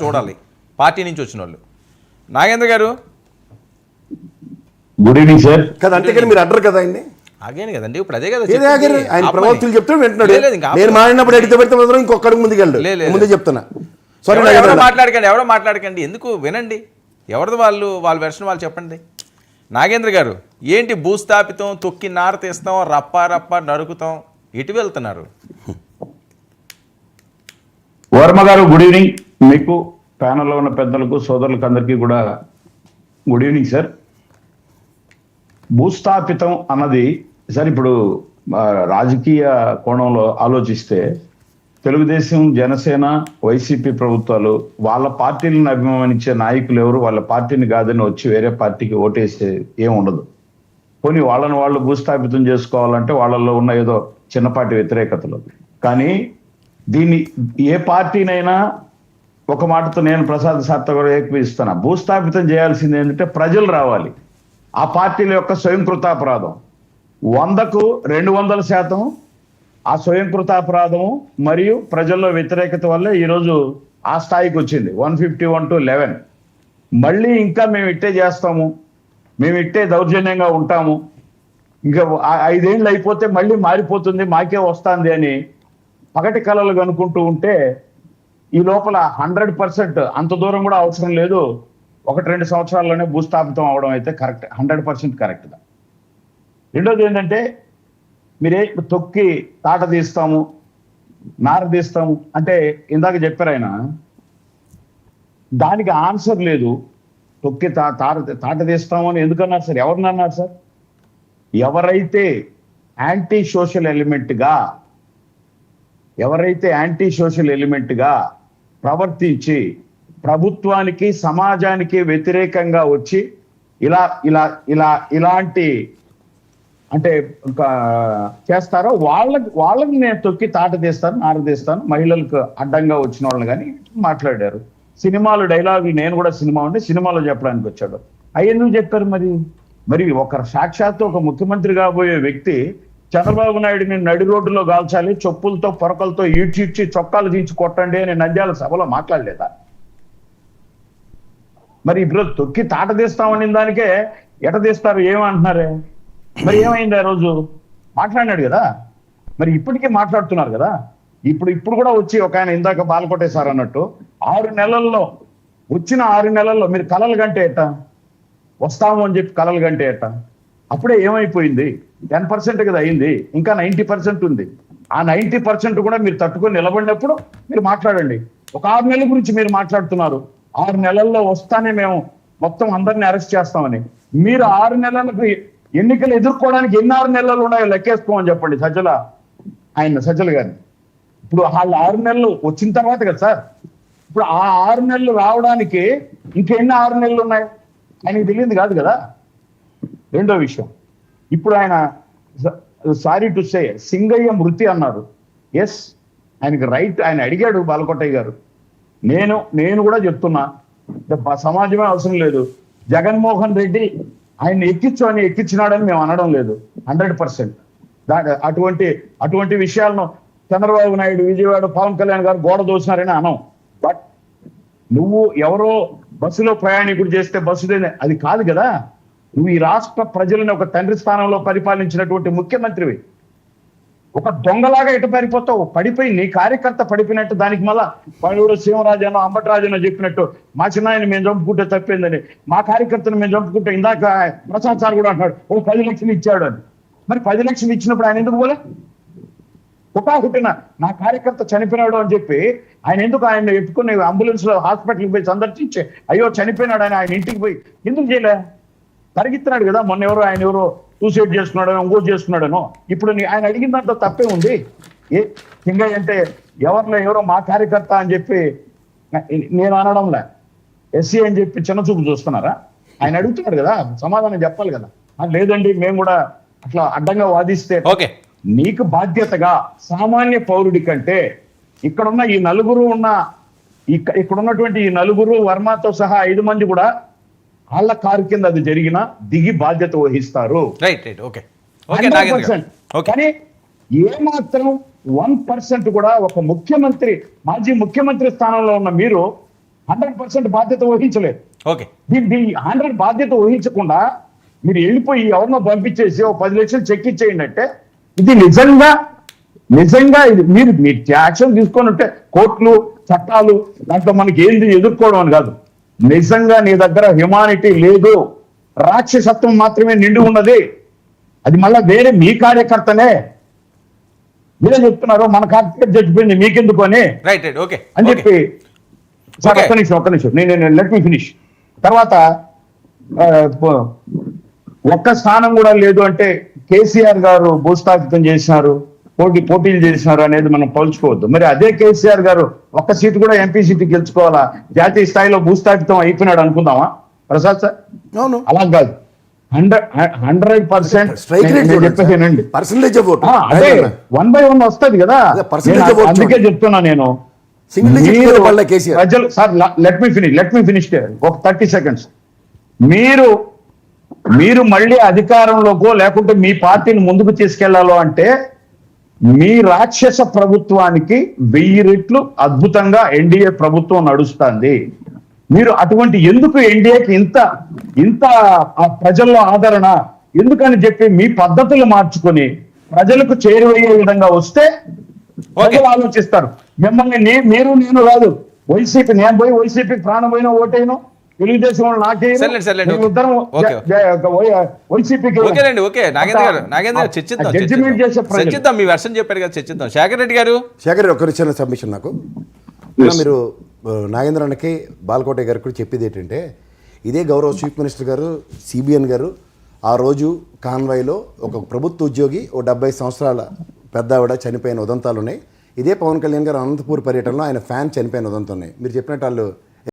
చూడాలి పార్టీ నుంచి వచ్చిన వాళ్ళు. నాగేంద్ర గారు గుడ్ ఈవినింగ్ సార్. కదా అంతేకాని మీరు అడ్డరు కదా ఆయన్ని. ఆగాను కదండి, ఇప్పుడు అదే కదా ఆయన ప్రవక్తలు చెప్తే వింటున్నాడు. నేను మాడినప్పుడు ఎడితే పెడితే మాత్రం ఇంకొకటి ముందుకెళ్ళడు. ముందే చెప్తున్నా. సారీ, ఎవరో మాట్లాడకండి, ఎందుకు వినండి, ఎవరిది వాళ్ళ వెర్షన్ వాళ్ళు చెప్పండి. నాగేంద్ర గారు ఏంటి భూస్థాపితం, తొక్కి నార తీస్తాం, రప్ప నరుకుతాం, ఇటు వెళ్తున్నారు? వర్మ గారు గుడ్ ఈవినింగ్. మీకు ప్యానల్లో ఉన్న పెద్దలకు సోదరులకు అందరికీ కూడా గుడ్ ఈవినింగ్ సార్. భూస్థాపితం అన్నది సార్, ఇప్పుడు రాజకీయ కోణంలో ఆలోచిస్తే తెలుగుదేశం, జనసేన, వైసీపీ ప్రభుత్వాలు వాళ్ళ పార్టీలను అభిమానించే నాయకులు ఎవరు వాళ్ళ పార్టీని కాదని వచ్చి వేరే పార్టీకి ఓటేస్తే ఏముండదు. పోనీ వాళ్ళు భూస్థాపితం చేసుకోవాలంటే వాళ్ళల్లో ఉన్న ఏదో చిన్నపాటి వ్యతిరేకతలు. కానీ దీన్ని ఏ పార్టీనైనా ఒక మాటతో నేను ప్రసాద్ సార్తో కూడా ఏకీపిస్తున్నా, భూస్థాపితం చేయాల్సింది ఏంటంటే ప్రజలు రావాలి. ఆ పార్టీల యొక్క స్వయంకృతాపరాధం 100కు 200% ఆ స్వయంకృతాపరాధము మరియు ప్రజల్లో వ్యతిరేకత వల్లే ఈరోజు ఆ స్థాయికి వచ్చింది 151 to 11. మళ్ళీ ఇంకా మేము ఇట్టే చేస్తాము, మేము ఇట్టే దౌర్జన్యంగా ఉంటాము, ఇంకా 5 ఏళ్ళు అయిపోతే మళ్ళీ మారిపోతుంది, మాకే వస్తుంది అని పగటి కళలు కనుక్కుంటూ ఉంటే ఈ లోపల 100% అంత దూరం కూడా అవసరం లేదు, 1-2 సంవత్సరాల్లోనే భూస్థాపితం అవడం అయితే కరెక్ట్, 100% కరెక్ట్గా. రెండోది ఏంటంటే మీరే తొక్కి తాట తీస్తాము, నార తీస్తాము అంటే ఇందాక చెప్పారు ఆయన, దానికి ఆన్సర్ లేదు. తొక్కి తాట తీస్తాము అని ఎందుకన్నారు సార్? ఎవరినన్నారు సార్? ఎవరైతే యాంటీ సోషల్ ఎలిమెంట్గా ప్రవర్తించి ప్రభుత్వానికి సమాజానికి వ్యతిరేకంగా వచ్చి ఇలాంటి అంటే చేస్తారో వాళ్ళని నేను తొక్కి తాట తీస్తాను, నార తీస్తాను. మహిళలకు అడ్డంగా వచ్చిన వాళ్ళని కానీ మాట్లాడారు. సినిమాలు డైలాగులు, నేను కూడా సినిమాలో చెప్పడానికి వచ్చాడు. అవి ఎందుకు చెప్పారు మరి ఒక సాక్షాత్తు ఒక ముఖ్యమంత్రి కాబోయే వ్యక్తి చంద్రబాబు నాయుడిని నడి రోడ్డులో గాల్చాలి, చెప్పులతో పొరకలతో ఈడ్చి చొక్కాలు తీర్చి కొట్టండి అని నంద్యాల సభలో మాట్లాడలేదా? మరి ఇప్పుడు తొక్కి తాట తీస్తామని దానికే ఎట తీస్తారు ఏమంటున్నారే? మరి ఏమైంది? ఆ రోజు మాట్లాడినాడు కదా, మరి ఇప్పటికే మాట్లాడుతున్నారు కదా. ఇప్పుడు కూడా వచ్చి ఒక ఆయన ఇందాక బాలకొట్టేశారు అన్నట్టు 6 నెలల్లో వచ్చిన 6 నెలల్లో మీరు కలలు గంటే ఎట్ట వస్తాము అని చెప్పి కలలు గంటే ఎట్ట? అప్పుడే ఏమైపోయింది? 10% కదా అయింది, ఇంకా 90% ఉంది. ఆ 90% కూడా మీరు తట్టుకొని నిలబడినప్పుడు మీరు మాట్లాడండి. ఒక 6 నెలల గురించి మీరు మాట్లాడుతున్నారు, 6 నెలల్లో వస్తానే మేము మొత్తం అందరిని అరెస్ట్ చేస్తామని. మీరు 6 నెలలకు ఎన్నికలు ఎదుర్కోవడానికి ఎన్ని 6 నెలలు ఉన్నాయో లెక్కేసుకోమని చెప్పండి సజ్జల గారిని. ఇప్పుడు వాళ్ళు 6 నెలలు వచ్చిన తర్వాత కదా సార్, ఇప్పుడు ఆ 6 నెలలు రావడానికి ఇంకెన్ని 6 నెలలు ఉన్నాయి ఆయనకి తెలియదు కాదు కదా. రెండో విషయం, ఇప్పుడు ఆయన సారీ టు సే సింగయ్య మృతి అన్నారు. ఎస్, ఆయనకి రైట్, ఆయన అడిగాడు బాలకొట్టయ్య గారు. నేను కూడా చెప్తున్నా, సమాజమే అవసరం లేదు, జగన్మోహన్ రెడ్డి ఆయన ఎక్కించినాడని మేము అనడం లేదు. 100% అటువంటి విషయాలను చంద్రబాబు నాయుడు, విజయవాడ పవన్ కళ్యాణ్ గారు గోడ దోసినారని అనం. బట్ నువ్వు ఎవరో బస్సులో ప్రయాణికుడు చేస్తే బస్సుదే అది కాదు కదా. నువ్వు ఈ రాష్ట్ర ప్రజలను ఒక తండ్రి స్థానంలో పరిపాలించినటువంటి ముఖ్యమంత్రివి. ఒక దొంగలాగా ఎటు పారిపోతావు? పడిపోయి నీ కార్యకర్త పడిపోయినట్టు దానికి మళ్ళా పలువురు సింహరాజనో అంబటరాజనో చెప్పినట్టు మా చిన్నాయన మేము చంపుకుంటే తప్పేందని, మా కార్యకర్తను మేము చంపుకుంటే ఇందాక ప్రసాద్ సార్ కూడా అంటాడు 10 లక్షలు ఇచ్చాడు అని. మరి 10 లక్షలు ఇచ్చినప్పుడు ఆయన ఎందుకు పోలే? హుటాహుటిన నా కార్యకర్త చనిపోయినాడు అని చెప్పి ఆయన ఎందుకు ఆయన ఎత్తుకుని అంబులెన్స్ లో హాస్పిటల్కి పోయి సందర్శించి అయ్యో చనిపోయినాడు అని ఆయన ఇంటికి పోయి ఎందుకు చేయలే? పరిగెత్తున్నాడు కదా. మొన్న ఆయన ఎవరో సూసైడ్ చేసుకున్నాడో ఇంకోటి చేసుకున్నాడనో. ఇప్పుడు ఆయన అడిగిన దాంట్లో తప్పే ఉంది. సింగయ్య అంటే ఎవరో మా కార్యకర్త అని చెప్పి నేను అనడంలే, ఎస్సీ అని చెప్పి చిన్న చూపు చూస్తున్నారా? ఆయన అడుగుతున్నాడు కదా, సమాధానం చెప్పాలి కదా. లేదండి మేము కూడా అట్లా అడ్డంగా వాదిస్తే నీకు బాధ్యతగా సామాన్య పౌరుడి కంటే ఇక్కడున్న ఈ నలుగురు ఇక్కడున్నటువంటి ఈ నలుగురు వర్మతో సహా 5 మంది కూడా వాళ్ళ కారు కింద అది జరిగినా దిగి బాధ్యత వహిస్తారు. కానీ ఏమాత్రం 1% కూడా ఒక మాజీ ముఖ్యమంత్రి స్థానంలో ఉన్న మీరు 100% బాధ్యత వహించలేదు. ఓకే దీన్ని 100 బాధ్యత వహించకుండా మీరు వెళ్ళిపోయి ఎవరినో పంపించేసి ఒక 10 లక్షలు చెక్ ఇచ్చేయండి అంటే ఇది నిజంగా ఇది మీరు యాక్షన్ తీసుకొని ఉంటే కోర్టులు చట్టాలు దాంట్లో మనకి ఏంది ఎదుర్కోవడం అని కాదు. నిజంగా నీ దగ్గర హ్యుమానిటీ లేదు, రాక్షసత్వం మాత్రమే నిండి ఉన్నది. అది మళ్ళా వేరే మీ కార్యకర్తనే మీరే చెప్తున్నారు మన కార్యకర్త చచ్చిపోయింది మీకెందుకు అని రైట్ ఓకే అని చెప్పి సార్ Okay. ఒక్క నిమిషం నేను లెట్ మీ ఫినిష్. తర్వాత ఒక్క స్థానం కూడా లేదు అంటే కేసీఆర్ గారు భూస్థాపితం చేసినారు, పోటీలు చేసినారు అనేది మనం పోల్చుకోవద్దు. మరి అదే కేసీఆర్ గారు ఒక్క సీటు కూడా ఎంపీ సీటు గెలుచుకోవాలా, జాతీయ స్థాయిలో భూస్థాపితం అయిపోయినాడు అనుకుందామా ప్రసాద్ సార్? అవును, అలా కాదు. 100% స్ట్రైక్ రేట్ చెప్పేసానండి. పర్సంటేజ్ ఓటు అదే 1/1 వస్తుంది కదా. అదే percentage vote అందుకే చెప్తున్నా నేను సింగిల్ డిజిట్ మీరు పడలే కేసీఆర్. ప్రజలు సార్ లెట్ మీ ఫినిష్ ఒక 30 seconds. మీరు మళ్ళీ అధికారంలోకో లేకుంటే మీ పార్టీని ముందుకు తీసుకెళ్లాలో అంటే మీ రాక్షస ప్రభుత్వానికి 1000 రెట్లు అద్భుతంగా ఎన్డీఏ ప్రభుత్వం నడుస్తుంది. మీరు అటువంటి ఎందుకు ఎన్డీఏకి ఇంత ఆ ప్రజల్లో ఆదరణ ఎందుకని చెప్పి మీ పద్ధతులు మార్చుకొని ప్రజలకు చేరువయ్యే విధంగా వస్తే ప్రజలు ఆలోచిస్తారు. మిమ్మల్ని నేను కాదు వైసీపీ, నేను పోయి వైసీపీకి ప్రాణం పోయిన ఓటేను, తెలుగుదేశం వాళ్ళు సర్లేండి, నాకేద్దరం వైసీపీకి ఓకేనండి. ఓకే నాగేంద్ర గారు చర్చిద్దాం మీ వెర్షన్ చెప్పారు కదా, చర్చిద్దాం. శేఖర్ రెడ్డి గారు ఒక చిన్న సబ్మిషన్ నాకు మీరు నాగేంద్ర అన్నకి బాలకోట గారికి కూడా చెప్పేది ఏంటంటే ఇదే గౌరవ చీఫ్ మినిస్టర్ గారు సిబిఎన్ గారు ఆ రోజు కాన్వాయ్లో ఒక ప్రభుత్వ ఉద్యోగి ఓ 70 సంవత్సరాల పెద్ద ఆవిడ చనిపోయిన ఉదంతాలు ఉన్నాయి. ఇదే పవన్ కళ్యాణ్ గారు అనంతపూర్ పర్యటనలో ఆయన ఫ్యాన్ చనిపోయిన ఉదంతం ఉన్నాయి. మీరు చెప్పినట్టు వాళ్ళు